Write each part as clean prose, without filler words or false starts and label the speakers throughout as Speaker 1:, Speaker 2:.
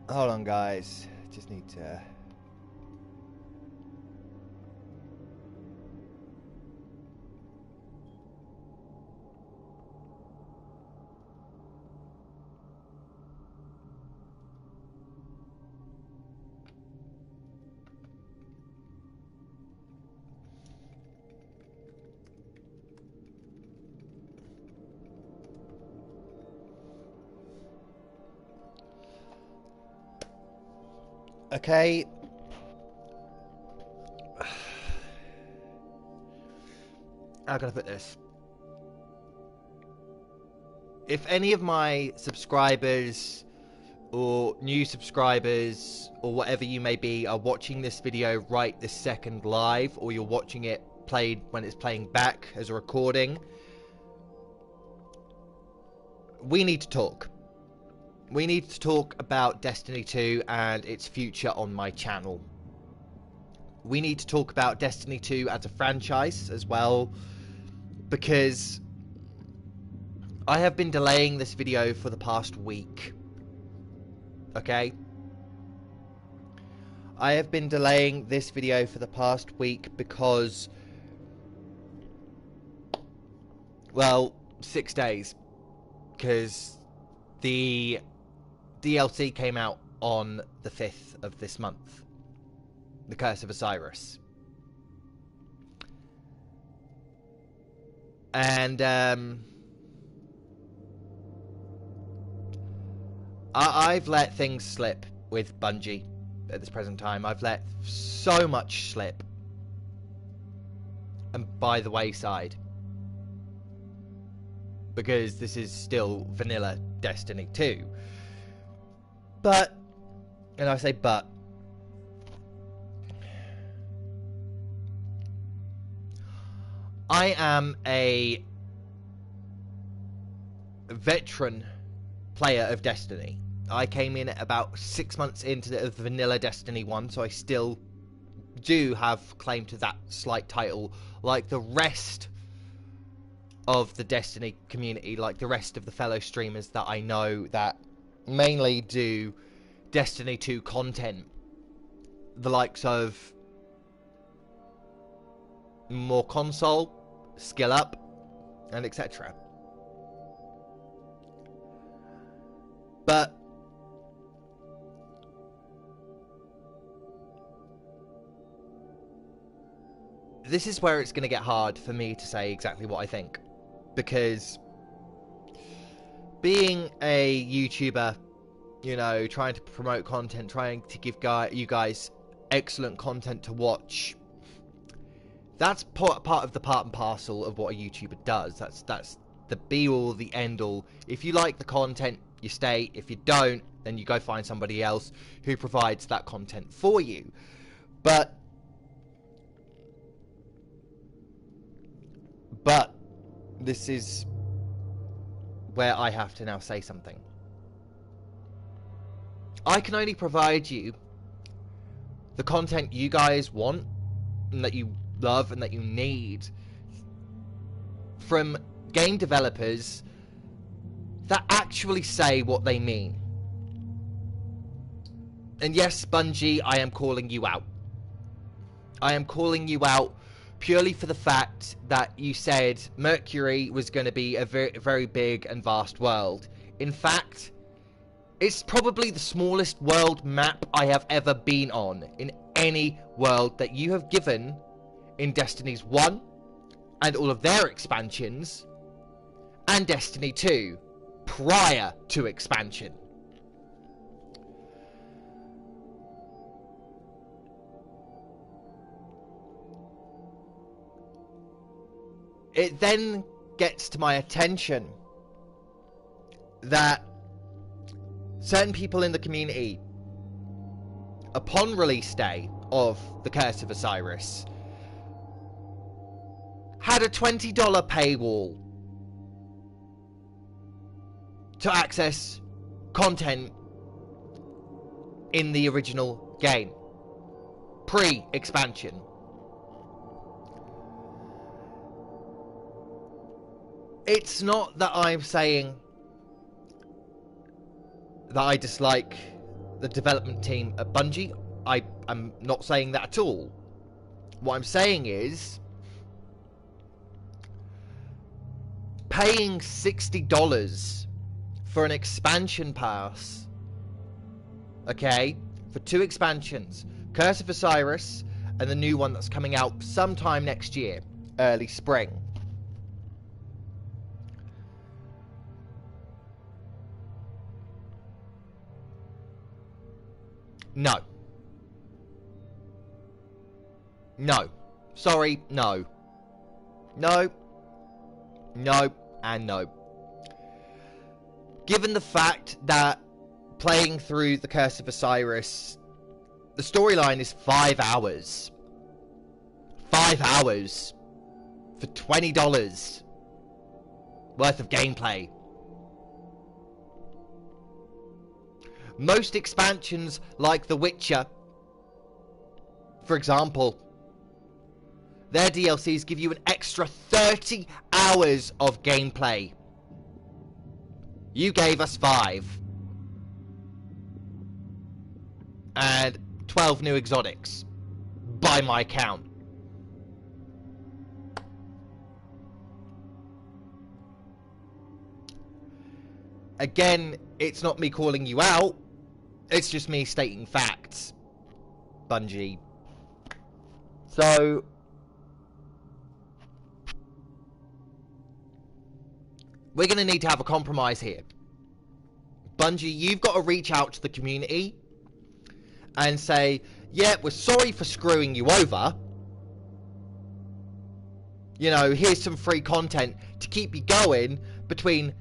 Speaker 1: Hold on, guys. Just need to... Okay. How can I put this? If any of my subscribers or new subscribers or whatever you may be are watching this video right this second live, or you're watching it played when it's playing back as a recording, we need to talk. We need to talk about Destiny 2 and its future on my channel. We need to talk about Destiny 2 as a franchise as well, because I have been delaying this video for the past week. Okay? I have been delaying this video for the past week because, well, 6 days. Because the DLC came out on the 5th of this month. The Curse of Osiris. And, I've let things slip with Bungie at this present time. I've let so much slip and by the wayside, because this is still vanilla Destiny 2. But, and I say but, I am a veteran player of Destiny. I came in about 6 months into the vanilla Destiny 1, so I still do have claim to that slight title, like the rest of the Destiny community, like the rest of the fellow streamers that I know that mainly do Destiny 2 content, the likes of More Console, Skill Up, and etc. But this is where it's going to get hard for me to say exactly what I think, because being a YouTuber, you know, trying to promote content, trying to give you guys excellent content to watch, that's part of the part and parcel of what a YouTuber does. That's the be-all, the end-all. If you like the content, you stay. If you don't, then you go find somebody else who provides that content for you. But this is where I have to now say something. I can only provide you the content you guys want and that you love and that you need from game developers that actually say what they mean. And yes, Bungie, I am calling you out. I am calling you out purely for the fact that you said Mercury was going to be a very, very big and vast world. In fact, it's probably the smallest world map I have ever been on in any world that you have given in Destiny's 1 and all of their expansions, and Destiny 2 prior to expansion. It then gets to my attention that certain people in the community, upon release day of The Curse of Osiris, had a $20 paywall to access content in the original game, pre-expansion. It's not that I'm saying that I dislike the development team at Bungie. I'm not saying that at all. What I'm saying is, paying $60 for an expansion pass, okay, for 2 expansions, Curse of Osiris and the new one that's coming out sometime next year, early spring. No. No. Sorry, no. No. No, and no. Given the fact that playing through the Curse of Osiris, the storyline is 5 hours. 5 hours for $20 worth of gameplay. Most expansions, like The Witcher, for example, their DLCs give you an extra 30 hours of gameplay. You gave us 5. And 12 new exotics, by my count. Again, it's not me calling you out. It's just me stating facts, Bungie. So, we're going to need to have a compromise here. Bungie, you've got to reach out to the community and say, yeah, we're sorry for screwing you over. You know, here's some free content to keep you going between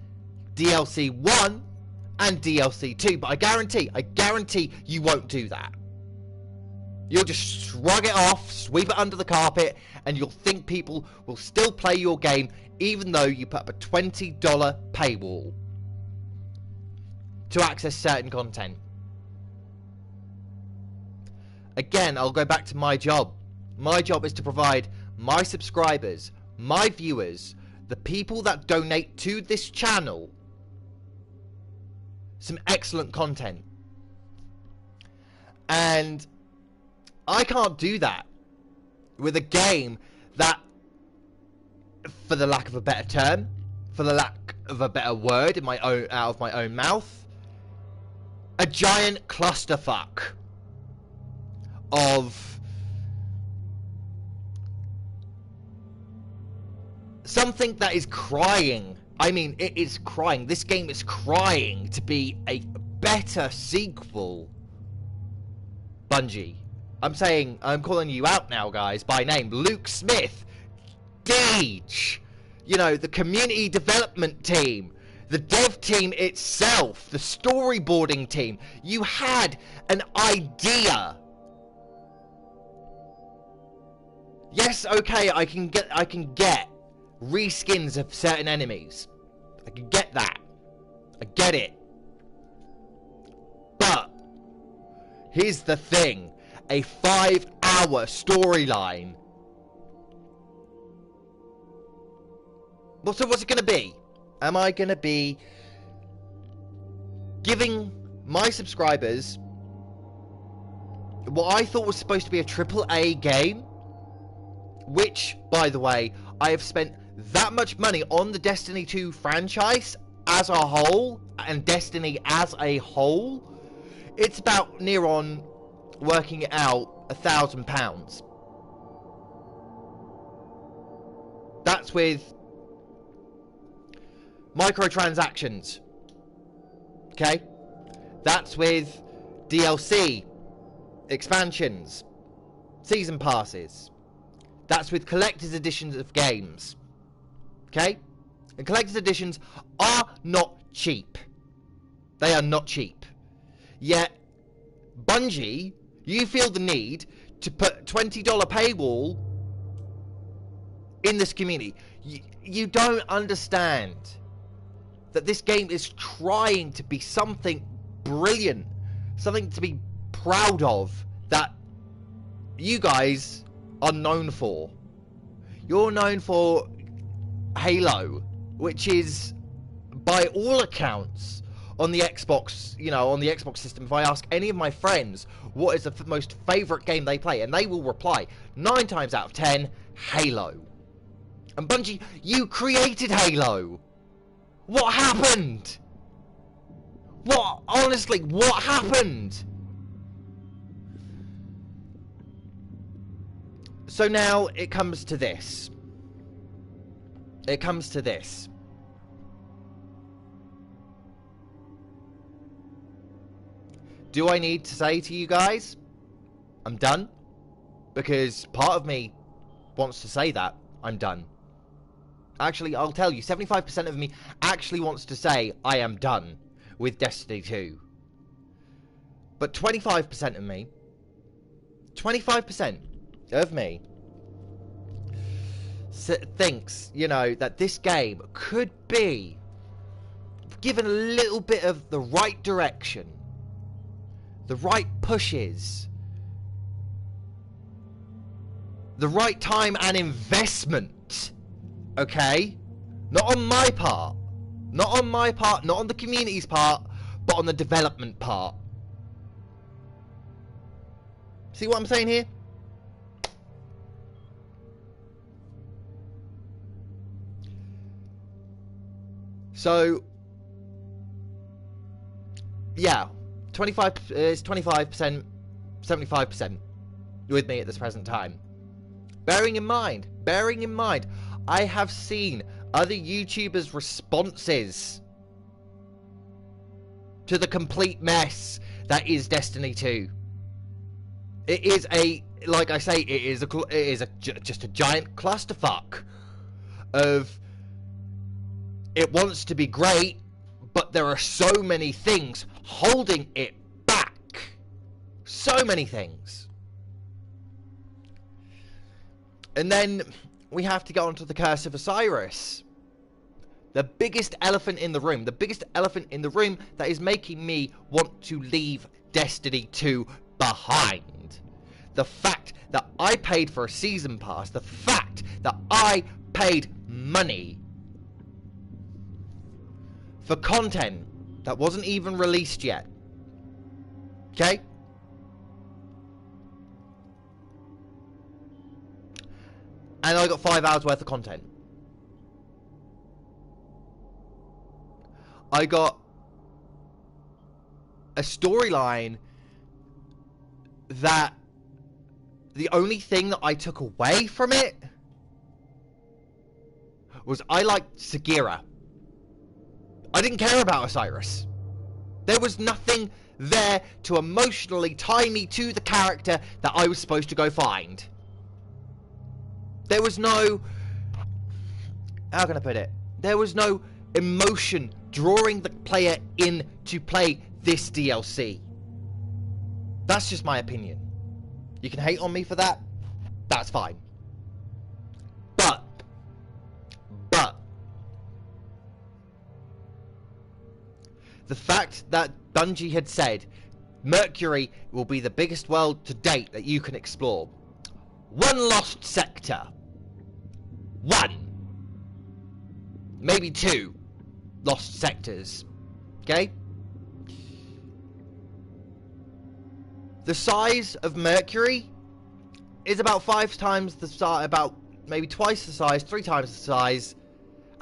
Speaker 1: DLC 1 and DLC 2. But I guarantee you won't do that. You'll just shrug it off, sweep it under the carpet, and you'll think people will still play your game even though you put up a $20 paywall to access certain content. Again, I'll go back to my job. My job is to provide my subscribers, my viewers, the people that donate to this channel, some excellent content. And I can't do that with a game that, for the lack of a better term, for the lack of a better word in my own, out of my own mouth, a giant clusterfuck of something that is crying. I mean, it is crying. This game is crying to be a better sequel. Bungie. I'm calling you out now, guys, by name. Luke Smith, Deej, you know, the community development team, the dev team itself, the storyboarding team. You had an idea. Yes, okay, I can get reskins of certain enemies. I can get that. I get it. But here's the thing. A 5-hour storyline. Well, so what's it going to be? Am I going to be giving my subscribers what I thought was supposed to be a AAA game? Which, by the way, I have spent that much money on the Destiny 2 franchise as a whole, and Destiny as a whole. It's about near on, working it out, £1,000. That's with microtransactions. Okay? That's with DLC, expansions, season passes. That's with collector's editions of games. Okay? And collector's editions are not cheap. They are not cheap. Yet, Bungie, you feel the need to put $20 paywall in this community. You don't understand that this game is trying to be something brilliant, something to be proud of, that you guys are known for. You're known for Halo, which is, by all accounts, on the Xbox, you know, on the Xbox system, if I ask any of my friends what is the most favourite game they play, and they will reply 9 times out of 10, Halo. And Bungie, you created Halo. What happened? What, honestly, what happened? So now it comes to this. It comes to this. Do I need to say to you guys, I'm done? Because part of me wants to say that, I'm done. Actually, I'll tell you, 75% of me actually wants to say, I am done with Destiny 2. But 25% of me, 25% of me, thinks, you know, that this game could be given a little bit of the right direction. The right pushes, the right time and investment, okay? Not on my part, not on my part, not on the community's part, but on the development part. See what I'm saying here? So, yeah. 25 is 25%, 75% with me at this present time. Bearing in mind, I have seen other YouTubers' responses to the complete mess that is Destiny 2. It is a, like I say, it is just a giant clusterfuck of, it wants to be great, but there are so many things holding it back. So many things. And then we have to go on to the Curse of Osiris. The biggest elephant in the room. The biggest elephant in the room that is making me want to leave Destiny 2 behind. The fact that I paid for a season pass. The fact that I paid money for content that wasn't even released yet. Okay? And I got 5 hours worth of content. I got a storyline that the only thing that I took away from it was I liked Sagira. I didn't care about Osiris. There was nothing there to emotionally tie me to the character that I was supposed to go find. There was no... How can I put it? There was no emotion drawing the player in to play this DLC. That's just my opinion. You can hate on me for that. That's fine. But the fact that Bungie had said Mercury will be the biggest world to date that you can explore. 1 lost sector. 1. Maybe 2 lost sectors. Okay? The size of Mercury is about 5 times the size, about maybe twice the size, 3 times the size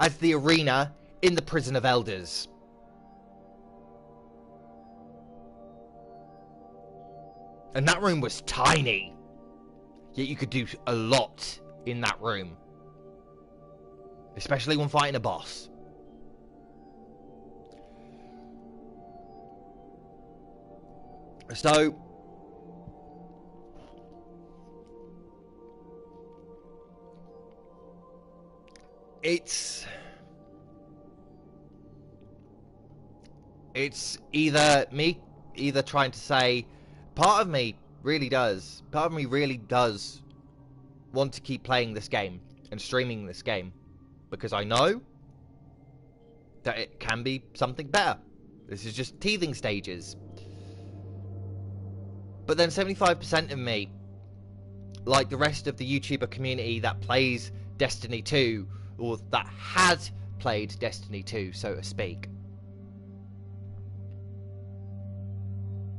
Speaker 1: as the arena in the Prison of Elders. And that room was tiny. Yet you could do a lot in that room. Especially when fighting a boss. So... It's either me trying to say... Part of me really does want to keep playing this game and streaming this game, because I know that it can be something better. This is just teething stages. But then 75% of me, like the rest of the YouTuber community that plays Destiny 2, or that had played Destiny 2, so to speak,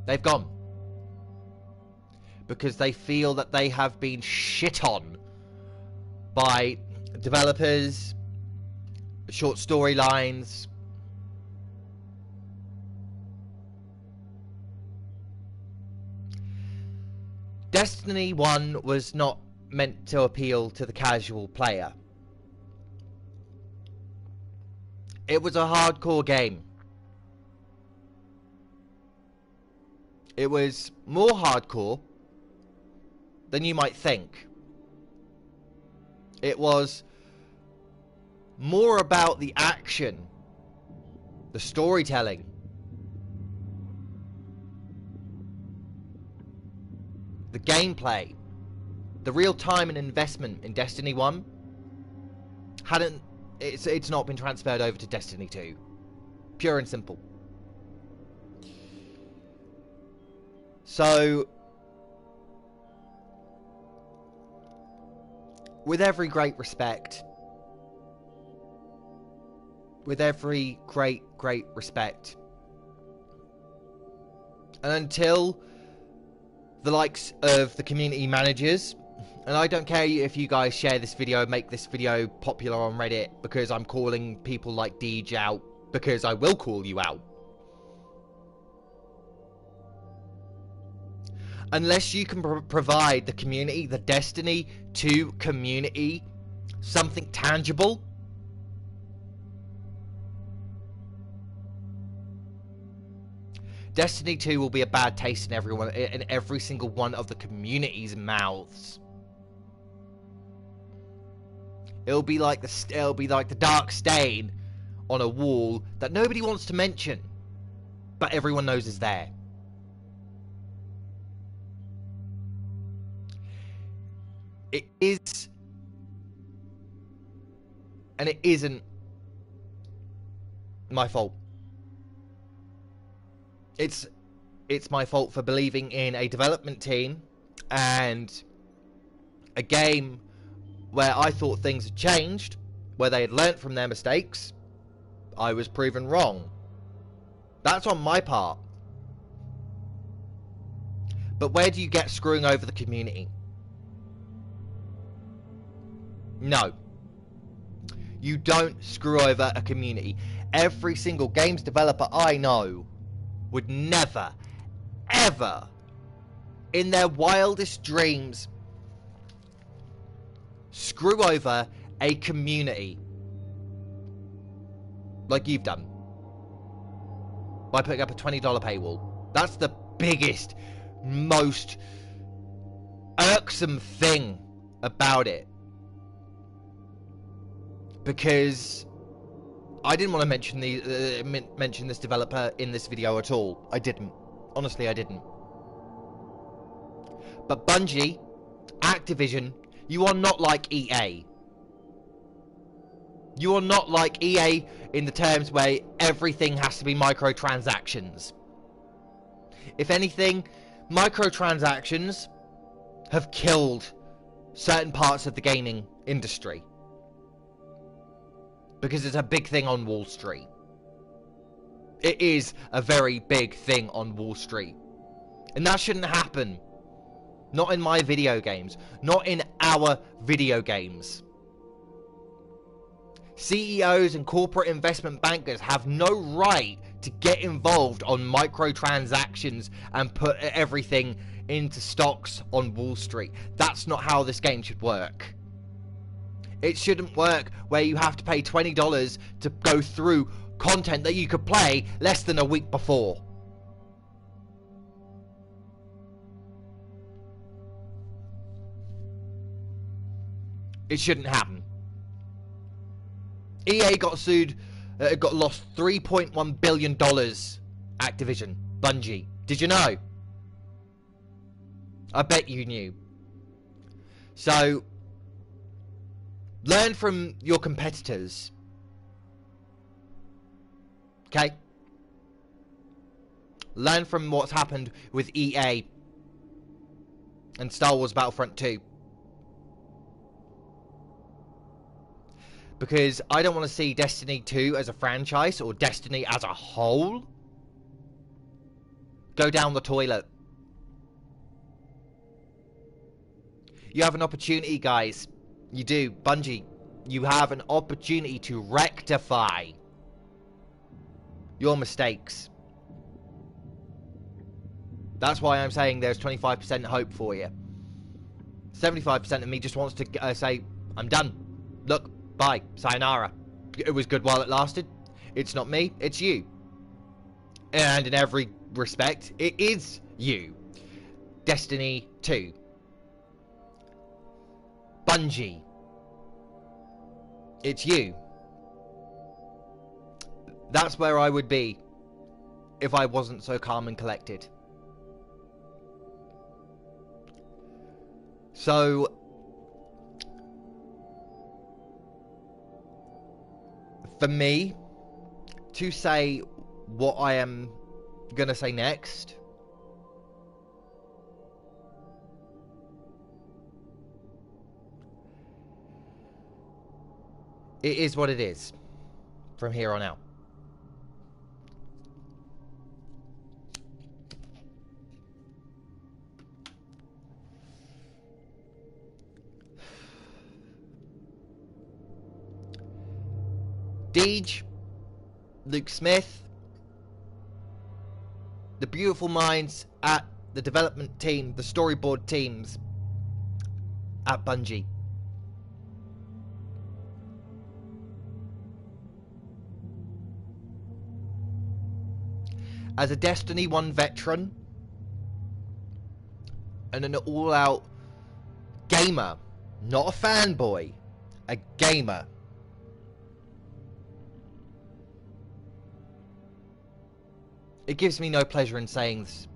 Speaker 1: They've gone. Because they feel that they have been shit on by developers, short storylines. Destiny 1 was not meant to appeal to the casual player. It was a hardcore game. It was more hardcore than you might think. It was more about the action, the storytelling, the gameplay. The real time and investment in Destiny 1 it's not been transferred over to Destiny 2. Pure and simple. So, with every great respect, and until the likes of the community managers, and I don't care if you guys share this video, make this video popular on Reddit, because I'm calling people like Deej out, because I will call you out. Unless you can provide the community, the Destiny 2 community, something tangible, Destiny 2 will be a bad taste in every single one of the community's mouths. It'll be like the dark stain on a wall that nobody wants to mention, but everyone knows is there. It is, and it isn't my fault. It's my fault for believing in a development team and a game where I thought things had changed, where they had learnt from their mistakes. I was proven wrong. That's on my part. But where do you get screwing over the community? No. You don't screw over a community. Every single games developer I know would never, ever, in their wildest dreams, screw over a community like you've done by putting up a $20 paywall. That's the biggest, most irksome thing about it. Because I didn't want to mention this developer in this video at all. I didn't. Honestly, I didn't. But Bungie, Activision, you are not like EA. You are not like EA in the terms where everything has to be microtransactions. If anything, microtransactions have killed certain parts of the gaming industry. Because it's a big thing on Wall Street. It is a very big thing on Wall Street. And that shouldn't happen. Not in my video games. Not in our video games. CEOs and corporate investment bankers have no right to get involved on microtransactions and put everything into stocks on Wall Street. That's not how this game should work. It shouldn't work where you have to pay $20 to go through content that you could play less than a week before. It shouldn't happen. EA got sued, lost $3.1 billion. Activision, Bungie. Did you know? I bet you knew. So, learn from your competitors. Okay? Learn from what's happened with EA and Star Wars Battlefront 2. Because I don't want to see Destiny 2 as a franchise or Destiny as a whole Go down the toilet. You have an opportunity, guys. You do. Bungie, you have an opportunity to rectify your mistakes. That's why I'm saying there's 25% hope for you. 75% of me just wants to say, I'm done. Look, bye. Sayonara. It was good while it lasted. It's not me, it's you. And in every respect, it is you. Destiny 2. Bungie. It's you. That's where I would be if I wasn't so calm and collected. So, for me to say what I am going to say next, it is what it is from here on out. Deej, Luke Smith, the beautiful minds at the development team, the storyboard teams at Bungie. As a Destiny 1 veteran and an all-out gamer, not a fanboy, a gamer, it gives me no pleasure in saying this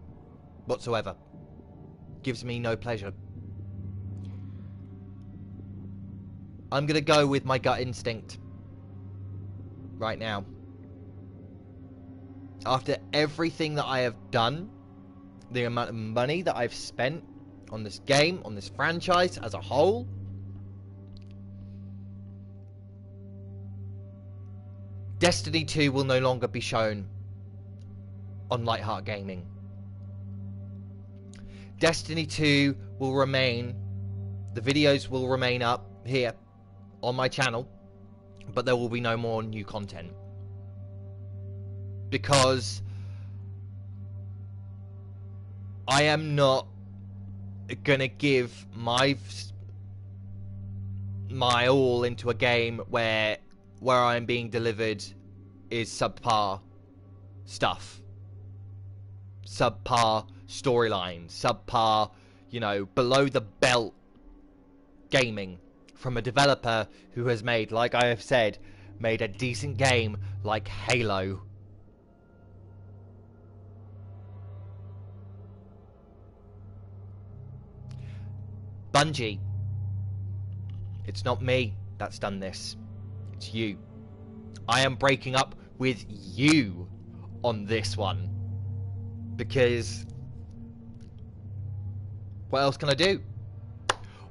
Speaker 1: whatsoever. Gives me no pleasure. I'm gonna go with my gut instinct right now. After everything that I have done, the amount of money that I've spent on this game, on this franchise as a whole, Destiny 2 will no longer be shown on Lightheart Gaming. Destiny 2 will remain, the videos will remain up here on my channel, but there will be no more new content. Because I am not gonna give my all into a game where I'm being delivered is subpar stuff. Subpar storyline, subpar, you know, below the belt gaming from a developer who has made, like I have said, made a decent game like Halo. Bungie, it's not me that's done this, it's you. I am breaking up with you on this one. Because what else can I do?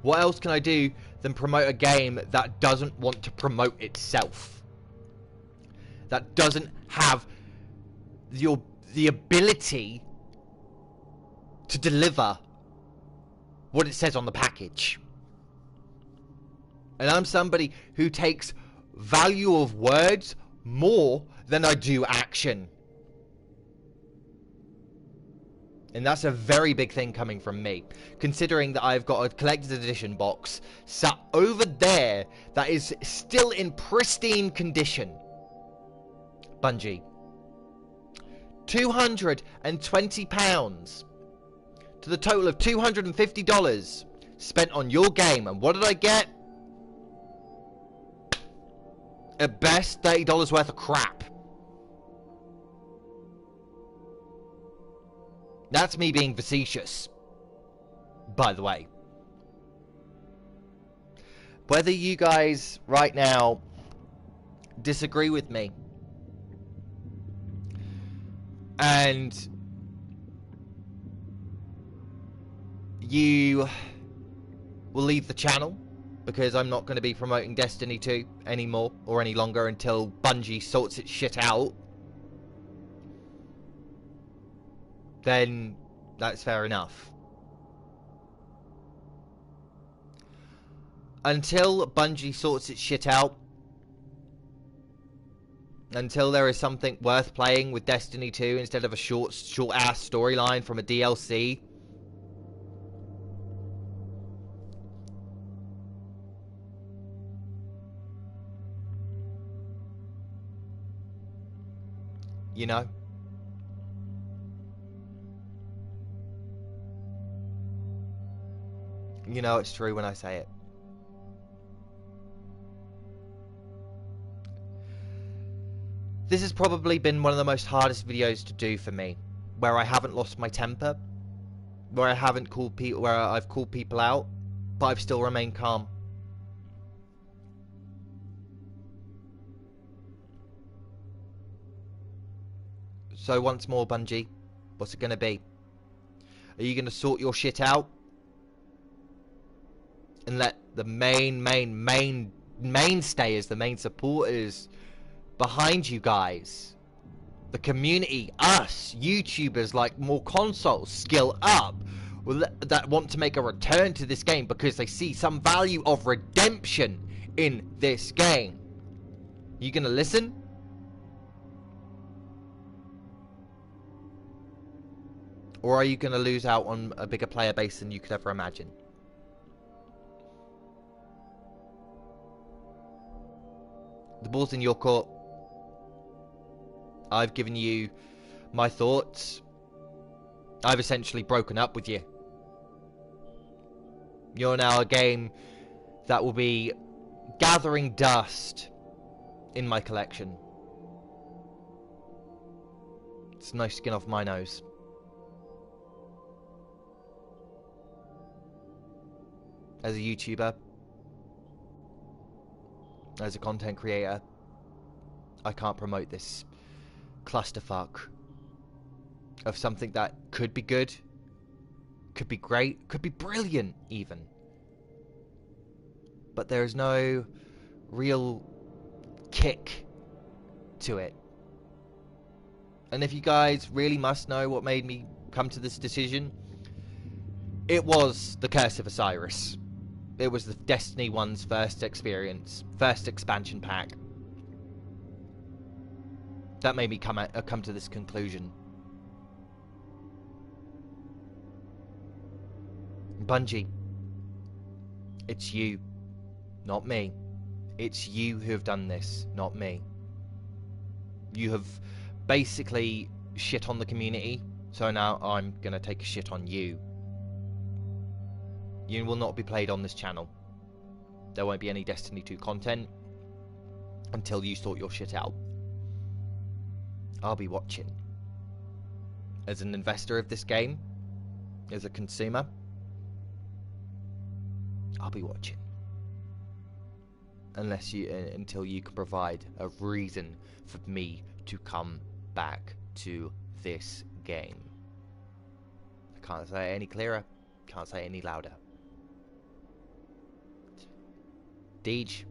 Speaker 1: What else can I do than promote a game that doesn't want to promote itself? That doesn't have the ability to deliver what it says on the package. And I'm somebody who takes value of words more than I do action. And that's a very big thing coming from me, considering that I've got a collector's edition box sat over there that is still in pristine condition. Bungie. £220 to the total of $250 spent on your game. And what did I get? At best, $30 worth of crap. That's me being facetious, by the way. Whether you guys right now disagree with me and you will leave the channel, because I'm not going to be promoting Destiny 2 anymore or any longer until Bungie sorts its shit out. then that's fair enough. Until Bungie sorts its shit out, until there is something worth playing with Destiny 2 instead of a short ass storyline from a DLC, you know, it's true when I say it. This has probably been one of the most hardest videos to do for me, where I haven't lost my temper, where I haven't called people, where I've called people out, but I've still remained calm. So once more, Bungie, what's it going to be? Are you going to sort your shit out and let the mainstayers, the main supporters behind you guys, the community, us, YouTubers like more consoles, skill up, that want to make a return to this game because they see some value of redemption in this game? You gonna listen? Or are you gonna lose out on a bigger player base than you could ever imagine? The ball's in your court. I've given you my thoughts. I've essentially broken up with you. You're now a game that will be gathering dust in my collection. It's no skin off my nose. As a YouTuber, as a content creator, I can't promote this clusterfuck of something that could be good, could be great, could be brilliant even, but there is no real kick to it. And if you guys really must know what made me come to this decision, it was the Curse of Osiris. It was the Destiny 1's first experience, first expansion pack, that made me come to this conclusion. Bungie, it's you, not me. It's you who have done this, not me. You have basically shit on the community, so now I'm gonna take a shit on you. You will not be played on this channel. There won't be any Destiny 2 content until you sort your shit out. I'll be watching. As an investor of this game, as a consumer, I'll be watching. Until you can provide a reason for me to come back to this game. I can't say it any clearer, can't say it any louder. Deej,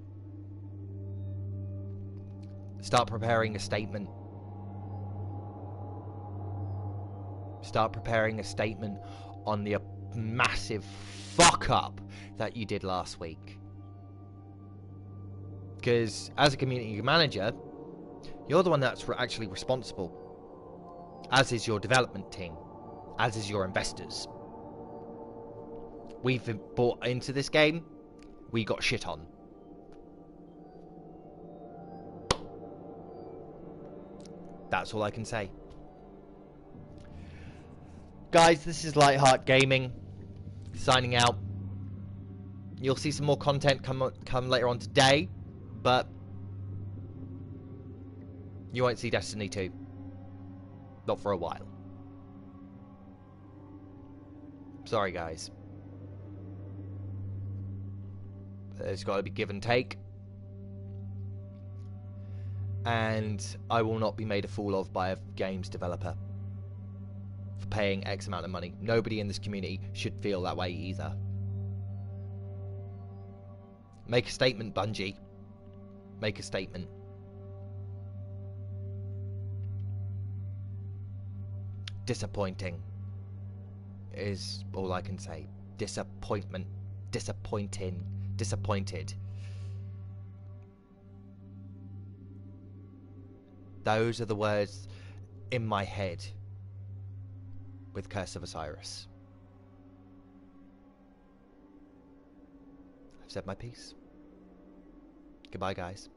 Speaker 1: start preparing a statement. Start preparing a statement on the massive fuck up that you did last week. Because as a community manager, you're the one that's actually responsible. As is your development team. As is your investors. We've been bought into this game. We got shit on. That's all I can say. Guys, this is Lightheart Gaming, signing out. You'll see some more content come later on today, but you won't see Destiny 2. Not for a while. Sorry, guys. There's got to be give and take. And I will not be made a fool of by a games developer for paying X amount of money. Nobody in this community should feel that way either. Make a statement, Bungie. Make a statement. disappointing is all I can say. Disappointment, disappointing, disappointed. Those are the words in my head with Curse of Osiris. I've said my piece. Goodbye, guys.